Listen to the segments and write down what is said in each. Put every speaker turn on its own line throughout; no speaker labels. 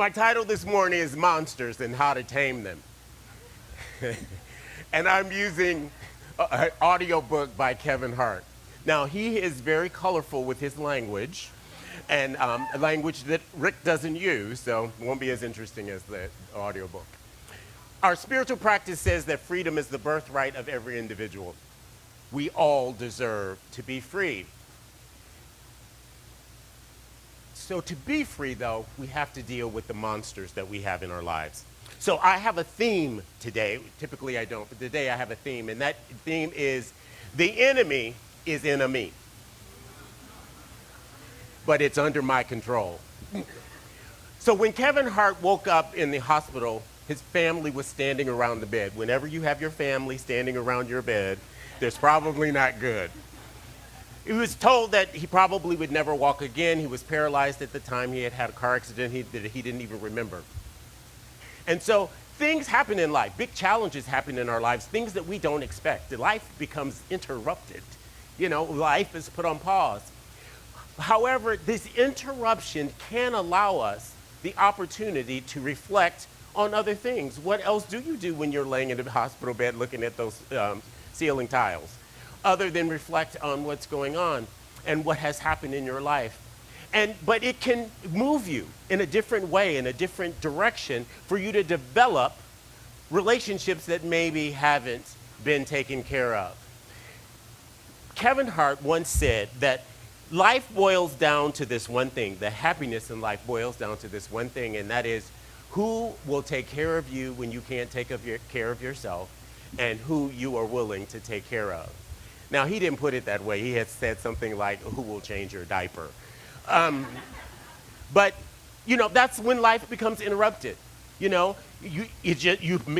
My title this morning is Monsters and How to Tame Them. And I'm using an audio book by Kevin Hart. Now, he is very colorful with his language, and a language that Rick doesn't use, so it won't be as interesting as the audio book. Our spiritual practice says that freedom is the birthright of every individual. We all deserve to be free. So to be free, though, we have to deal with the monsters that we have in our lives. So I have a theme today. Typically I don't, but today I have a theme, and that theme is the enemy is in me, but it's under my control. So when Kevin Hart woke up in the hospital, his family was standing around the bed. Whenever you have your family standing around your bed, that's probably not good. He was told that he probably would never walk again. He was paralyzed at the time. He had had a car accident that he didn't even remember. And so things happen in life. Big challenges happen in our lives, things that we don't expect. Life becomes interrupted. Life is put on pause. However, this interruption can allow us the opportunity to reflect on other things. What else do you do when you're laying in a hospital bed looking at those ceiling tiles, other than reflect on what's going on and what has happened in your life? But it can move you in a different way, in a different direction, for you to develop relationships that maybe haven't been taken care of. Kevin Hart once said that life boils down to this one thing. The happiness in life boils down to this one thing, and that is who will take care of you when you can't take care of yourself, and who you are willing to take care of. Now, he didn't put it that way. He had said something like, who will change your diaper? But that's when life becomes interrupted. You're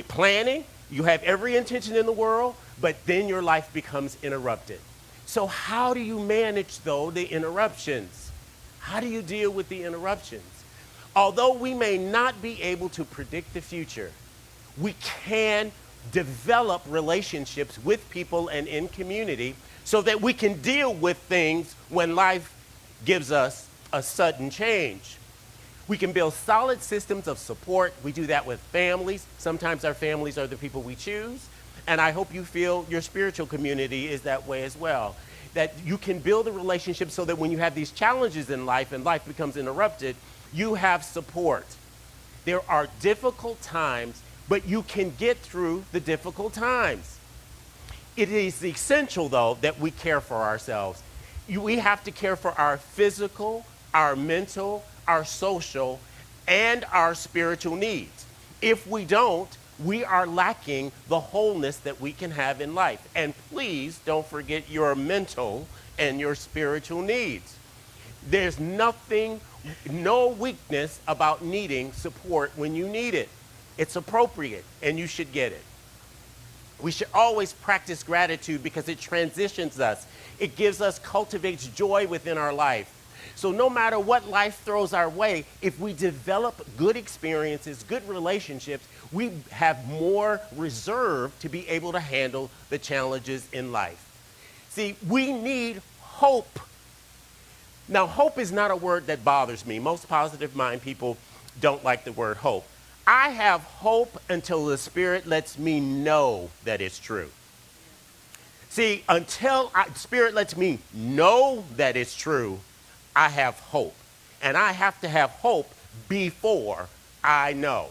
planning, you have every intention in the world, but then your life becomes interrupted. So how do you manage, though, the interruptions? How do you deal with the interruptions? Although we may not be able to predict the future, we can develop relationships with people and in community so that we can deal with things when life gives us a sudden change. We can build solid systems of support. We do that with families. Sometimes our families are the people we choose. And I hope you feel your spiritual community is that way as well. That you can build a relationship so that when you have these challenges in life and life becomes interrupted, you have support. There are difficult times, but you can get through the difficult times. It is essential, though, that we care for ourselves. We have to care for our physical, our mental, our social, and our spiritual needs. If we don't, we are lacking the wholeness that we can have in life. And please don't forget your mental and your spiritual needs. There's no weakness about needing support when you need it. It's appropriate, and you should get it. We should always practice gratitude because it transitions us. It cultivates joy within our life. So no matter what life throws our way, if we develop good experiences, good relationships, we have more reserve to be able to handle the challenges in life. See, we need hope. Now, hope is not a word that bothers me. Most positive mind people don't like the word hope. I have hope until the Spirit lets me know that it's true. See, until Spirit lets me know that it's true, I have hope. And I have to have hope before I know.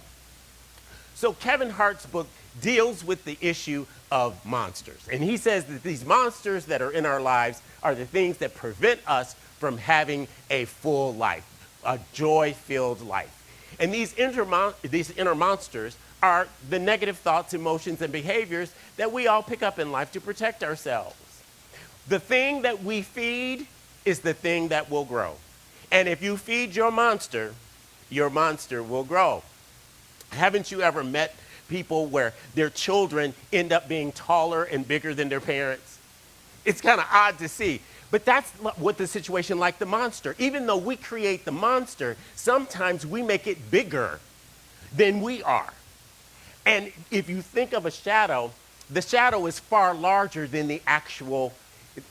So Kevin Hart's book deals with the issue of monsters. And he says that these monsters that are in our lives are the things that prevent us from having a full life, a joy-filled life. And these inner monsters are the negative thoughts, emotions, and behaviors that we all pick up in life to protect ourselves. The thing that we feed is the thing that will grow. And if you feed your monster will grow. Haven't you ever met people where their children end up being taller and bigger than their parents? It's kind of odd to see. But that's what the situation like the monster. Even though we create the monster, sometimes we make it bigger than we are. And if you think of a shadow, the shadow is far larger than the actual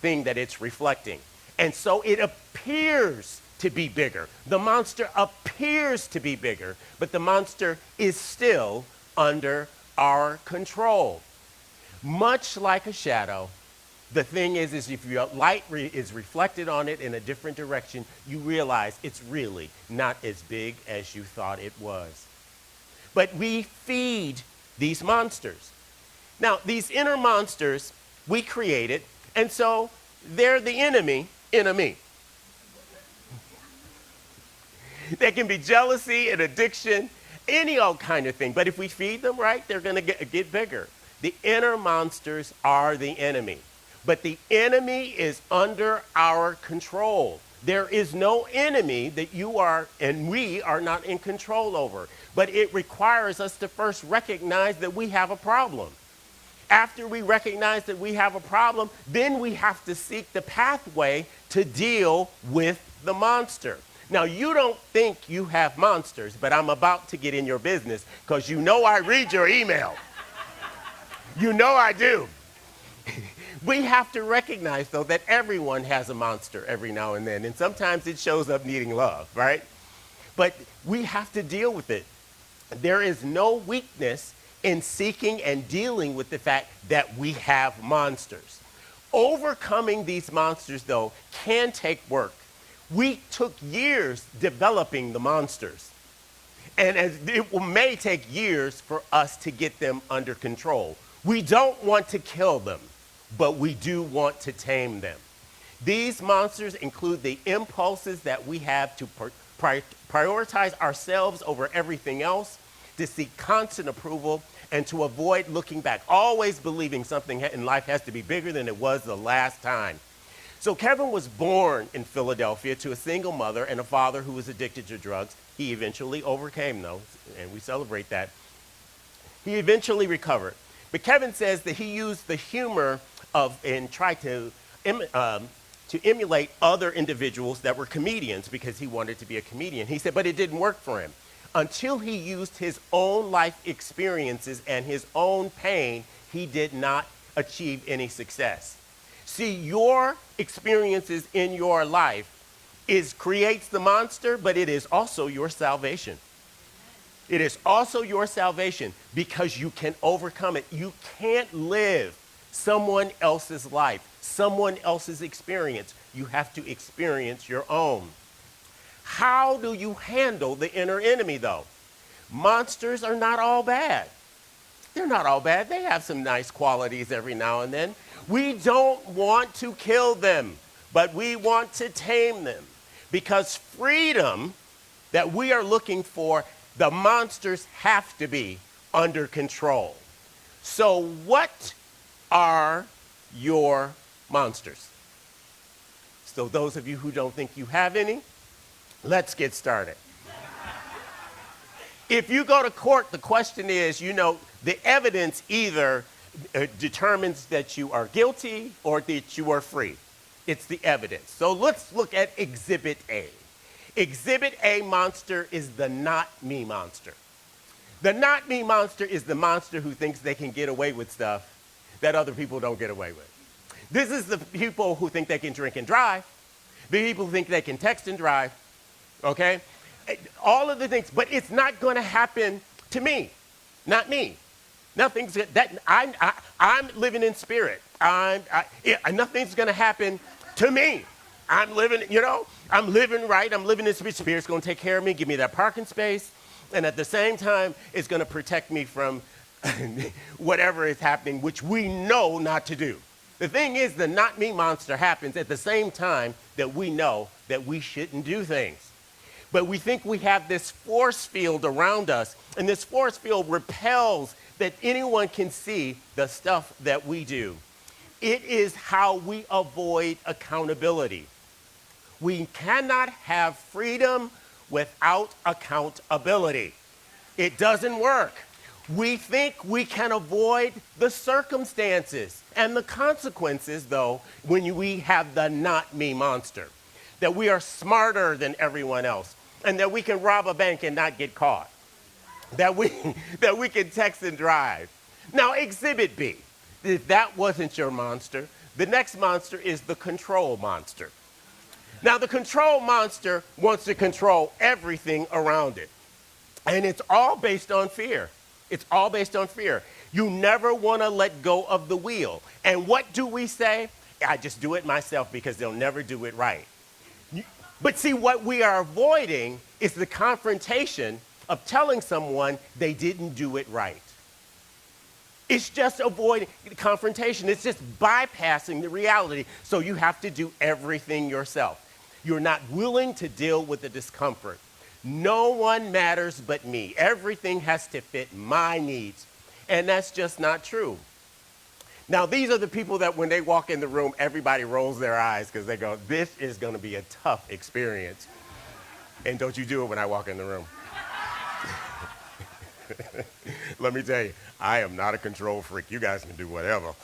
thing that it's reflecting. And so it appears to be bigger. The monster appears to be bigger, but the monster is still under our control. Much like a shadow, the thing is if your light is reflected on it in a different direction, you realize it's really not as big as you thought it was. But we feed these monsters. Now, these inner monsters we created, and so they're the enemy in a me. They can be jealousy and addiction, any old kind of thing. But if we feed them right, they're going to get bigger. The inner monsters are the enemy. But the enemy is under our control. There is no enemy that you are and we are not in control over. But it requires us to first recognize that we have a problem. After we recognize that we have a problem, then we have to seek the pathway to deal with the monster. Now, you don't think you have monsters, but I'm about to get in your business because you know I read your email. You know I do. We have to recognize, though, that everyone has a monster every now and then, and sometimes it shows up needing love, right? But we have to deal with it. There is no weakness in seeking and dealing with the fact that we have monsters. Overcoming these monsters, though, can take work. We took years developing the monsters, and it may take years for us to get them under control. We don't want to kill them, but we do want to tame them. These monsters include the impulses that we have to prioritize ourselves over everything else, to seek constant approval, and to avoid looking back, always believing something in life has to be bigger than it was the last time. So Kevin was born in Philadelphia to a single mother and a father who was addicted to drugs. He eventually overcame those, and we celebrate that. He eventually recovered. But Kevin says that he used the humor and tried to emulate other individuals that were comedians because he wanted to be a comedian. He said, but it didn't work for him. Until he used his own life experiences and his own pain, he did not achieve any success. See, your experiences in your life creates the monster, but it is also your salvation. It is also your salvation because you can overcome it. You can't live someone else's life, someone else's experience. You have to experience your own. How do you handle the inner enemy, though? Monsters are not all bad. They're not all bad. They have some nice qualities every now and then. We don't want to kill them, but we want to tame them. Because freedom that we are looking for, the monsters have to be under control. So what are your monsters? So those of you who don't think you have any, let's get started. If you go to court, the question is, the evidence either determines that you are guilty or that you are free. It's the evidence. So let's look at Exhibit A. Exhibit A monster is the not me monster. The not me monster is the monster who thinks they can get away with stuff that other people don't get away with. This is the people who think they can drink and drive. The people who think they can text and drive. Okay? All of the things, but it's not going to happen to me. Not me. Nothing's that I'm living in spirit. Nothing's going to happen to me. I'm living right. I'm living in spirit. Spirit's going to take care of me, give me that parking space, and at the same time, it's going to protect me from whatever is happening, which we know not to do. The thing is, the not me monster happens at the same time that we know that we shouldn't do things. But we think we have this force field around us, and this force field repels that anyone can see the stuff that we do. It is how we avoid accountability. We cannot have freedom without accountability. It doesn't work. We think we can avoid the circumstances and the consequences, though, when we have the not me monster. That we are smarter than everyone else, and that we can rob a bank and not get caught. That we can text and drive. Now, Exhibit B, if that wasn't your monster, the next monster is the control monster. Now, the control monster wants to control everything around it. And it's all based on fear. It's all based on fear. You never want to let go of the wheel. And what do we say? I just do it myself because they'll never do it right. But see, what we are avoiding is the confrontation of telling someone they didn't do it right. It's just avoiding confrontation. It's just bypassing the reality. So you have to do everything yourself. You're not willing to deal with the discomfort. No one matters but me. Everything has to fit my needs. And that's just not true. Now, these are the people that when they walk in the room, everybody rolls their eyes because they go, this is going to be a tough experience. And don't you do it when I walk in the room. Let me tell you, I am not a control freak. You guys can do whatever.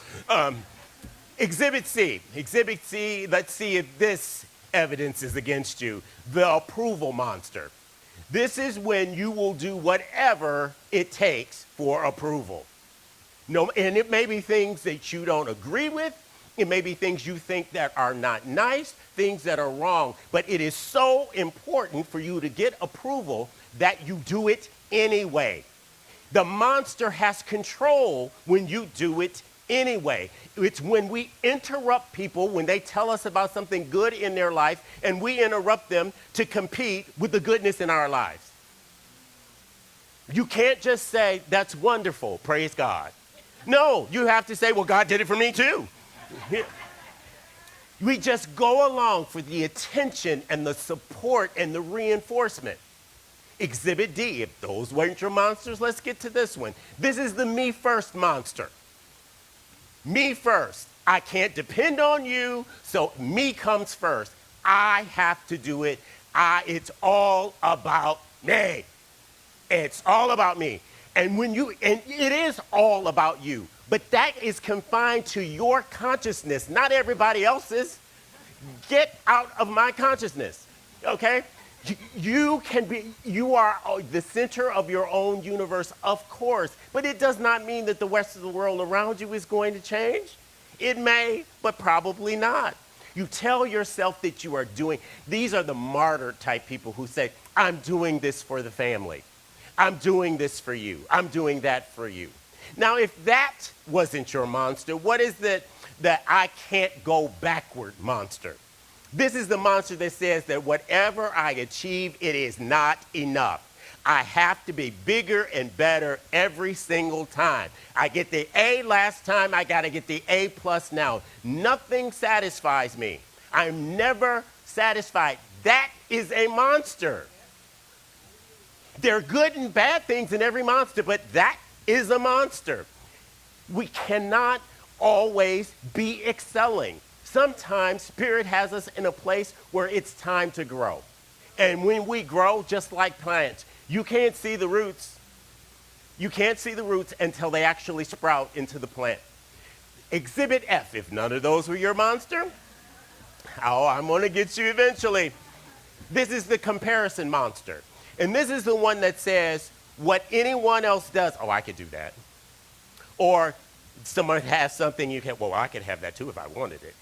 Exhibit C. Exhibit C, let's see if this evidence is against you. The approval monster. This is when you will do whatever it takes for approval. No, and it may be things that you don't agree with. It may be things you think that are not nice, things that are wrong. But it is so important for you to get approval that you do it anyway. The monster has control when you do it anyway. It's when we interrupt people when they tell us about something good in their life and we interrupt them to compete with the goodness in our lives. You can't just say, that's wonderful, praise God. No, you have to say, well, God did it for me too. We just go along for the attention and the support and the reinforcement. Exhibit D, if those weren't your monsters, let's get to this one. This is the me first monster. Me first. I can't depend on you, so me comes first. I have to do it. It's all about me. It's all about me. And it is all about you, but that is confined to your consciousness, not everybody else's. Get out of my consciousness, okay? You are the center of your own universe, of course, but it does not mean that the rest of the world around you is going to change. It may, but probably not. You tell yourself that you are doing, these are the martyr type people who say, I'm doing this for the family. I'm doing this for you. I'm doing that for you. Now, if that wasn't your monster, what is the I can't go backward monster? This is the monster that says that whatever I achieve, it is not enough. I have to be bigger and better every single time. I get the A last time, I got to get the A plus now. Nothing satisfies me. I'm never satisfied. That is a monster. There are good and bad things in every monster, but that is a monster. We cannot always be excelling. Sometimes Spirit has us in a place where it's time to grow. And when we grow, just like plants, you can't see the roots. You can't see the roots until they actually sprout into the plant. Exhibit F, if none of those were your monster, I'm going to get you eventually. This is the comparison monster. And this is the one that says, what anyone else does, I could do that. Or someone has something I could have that too if I wanted it.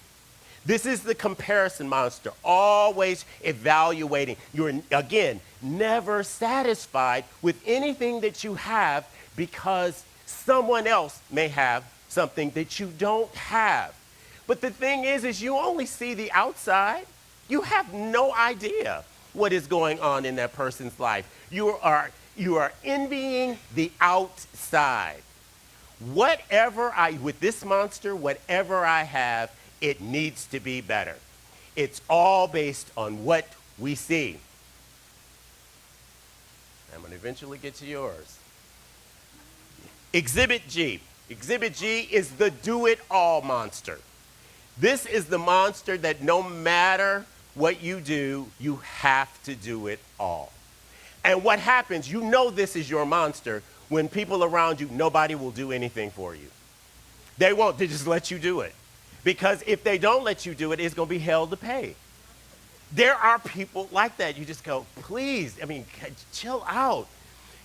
This is the comparison monster, always evaluating. You're, again, never satisfied with anything that you have because someone else may have something that you don't have. But the thing is you only see the outside. You have no idea what is going on in that person's life. You are envying the outside. With this monster, whatever I have, it needs to be better. It's all based on what we see. I'm going to eventually get to yours. Exhibit G. Exhibit G is the do-it-all monster. This is the monster that no matter what you do, you have to do it all. And what happens, this is your monster, when people around you, nobody will do anything for you. They won't, they just let you do it. Because if they don't let you do it, it's going to be hell to pay. There are people like that. You just go, please, chill out.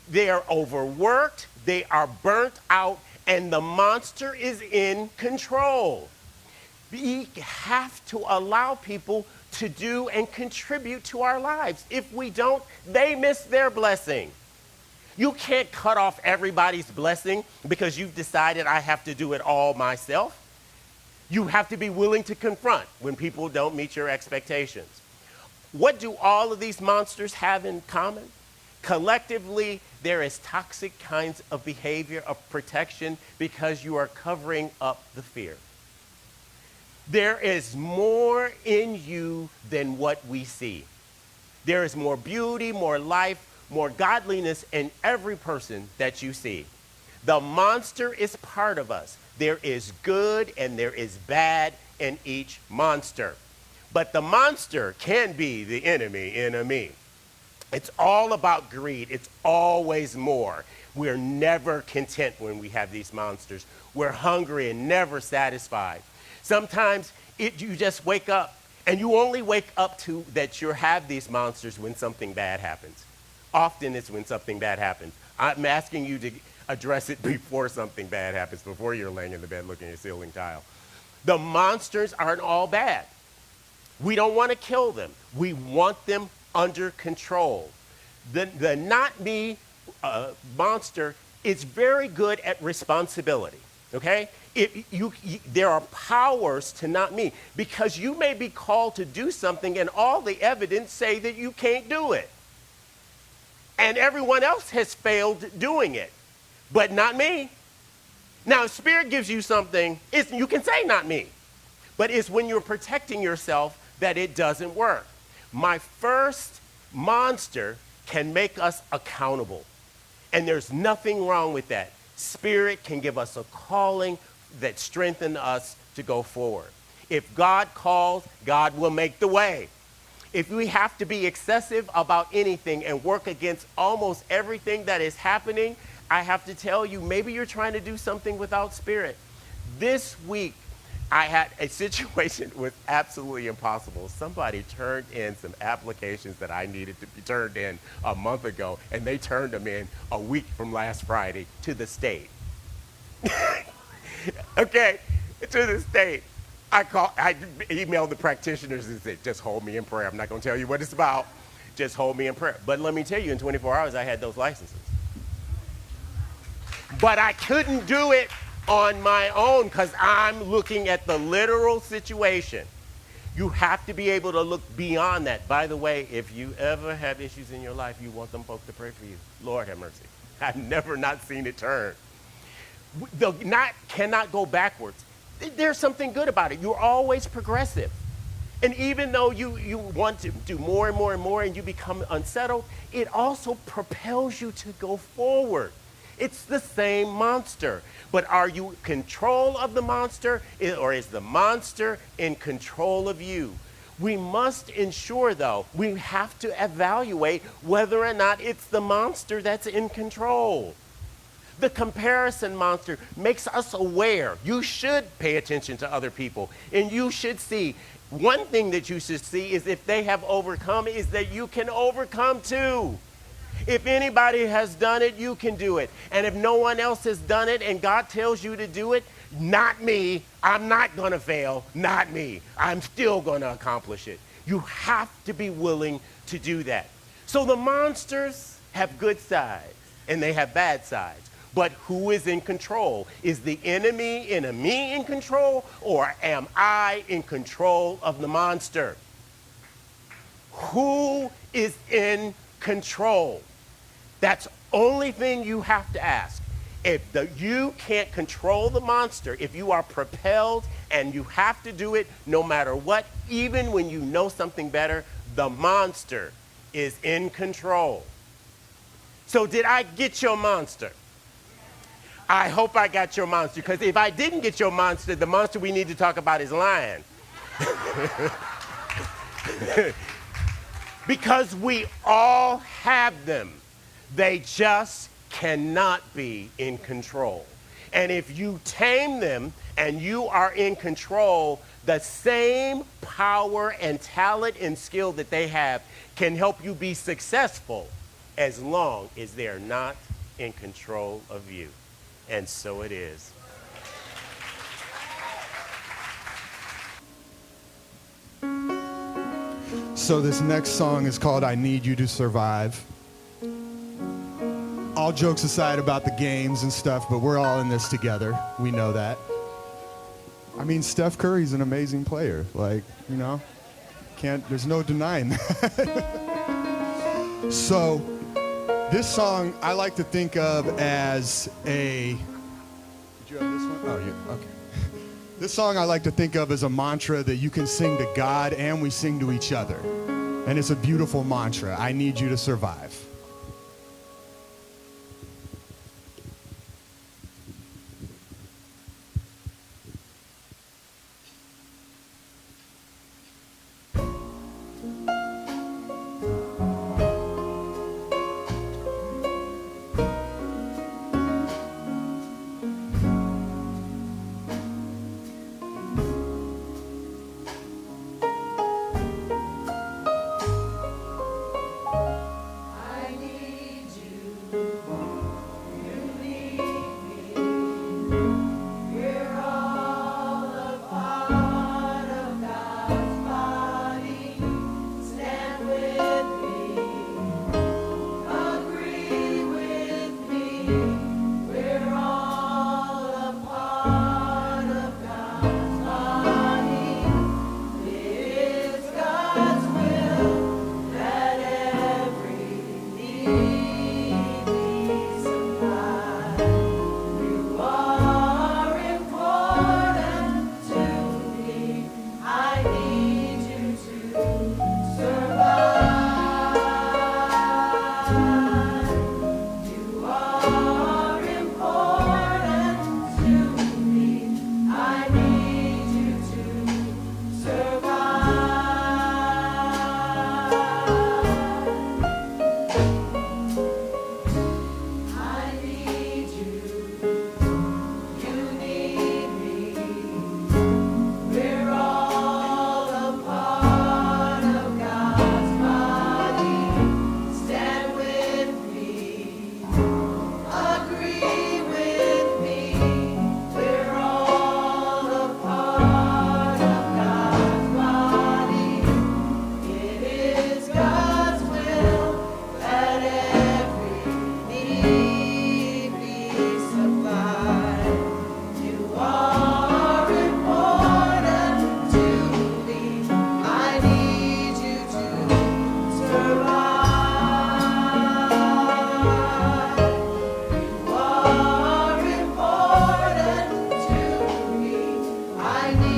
They are overworked, they are burnt out, and the monster is in control. We have to allow people to do and contribute to our lives. If we don't, they miss their blessing. You can't cut off everybody's blessing because you've decided I have to do it all myself. You have to be willing to confront when people don't meet your expectations. What do all of these monsters have in common? Collectively, there is toxic kinds of behavior of protection because you are covering up the fear. There is more in you than what we see. There is more beauty, more life, more godliness in every person that you see. The monster is part of us. There is good and there is bad in each monster. But the monster can be the enemy in a me. It's all about greed. It's always more. We're never content when we have these monsters. We're hungry and never satisfied. Sometimes you just wake up, and you only wake up to that you have these monsters when something bad happens. Often it's when something bad happens. I'm asking you to address it before something bad happens, before you're laying in the bed looking at a ceiling tile. The monsters aren't all bad. We don't want to kill them. We want them under control. The not me monster is very good at responsibility, okay? There are powers to not me because you may be called to do something and all the evidence say that you can't do it. And everyone else has failed doing it, but not me. Now, if Spirit gives you something, you can say not me, but it's when you're protecting yourself that it doesn't work. My first monster can make us accountable, and there's nothing wrong with that. Spirit can give us a calling that strengthens us to go forward. If God calls, God will make the way. If we have to be excessive about anything and work against almost everything that is happening, I have to tell you, maybe you're trying to do something without Spirit. This week, I had a situation that was absolutely impossible. Somebody turned in some applications that I needed to be turned in a month ago, and they turned them in a week from last Friday to the state. Okay, to the state. I emailed the practitioners and said, just hold me in prayer. I'm not going to tell you what it's about. Just hold me in prayer. But let me tell you, in 24 hours, I had those licenses. But I couldn't do it on my own because I'm looking at the literal situation. You have to be able to look beyond that. By the way, if you ever have issues in your life, you want them folks to pray for you. Lord have mercy. I've never not seen it turn. The knot cannot go backwards. There's something good about it. You're always progressive. And even though you want to do more and more and more and you become unsettled, it also propels you to go forward. It's the same monster. But are you in control of the monster, or is the monster in control of you? We must ensure, though, we have to evaluate whether or not it's the monster that's in control. The comparison monster makes us aware. You should pay attention to other people, and you should see. One thing that you should see is if they have overcome, is that you can overcome too. If anybody has done it, you can do it. And if no one else has done it and God tells you to do it, not me. I'm not going to fail. Not me. I'm still going to accomplish it. You have to be willing to do that. So the monsters have good sides and they have bad sides. But who is in control? Is the enemy in me in control, or am I in control of the monster? Who is in control? That's the only thing you have to ask. If you can't control the monster, if you are propelled and you have to do it no matter what, even when you know something better, the monster is in control. So did I get your monster? I hope I got your monster, because if I didn't get your monster, the monster we need to talk about is lying. Because we all have them. They just cannot be in control. And if you tame them and you are in control, the same power and talent and skill that they have can help you be successful as long as they are not in control of you. And so it is.
So this next song is called I Need You to Survive. All jokes aside about the games and stuff, but we're all in this together. We know that. I mean, Steph Curry's an amazing player. Like, you know, there's no denying that. So this song I like to think of as a, did you have this one? Oh, yeah, okay. This song I like to think of as a mantra that you can sing to God and we sing to each other. And it's a beautiful mantra. I need you to survive.
I need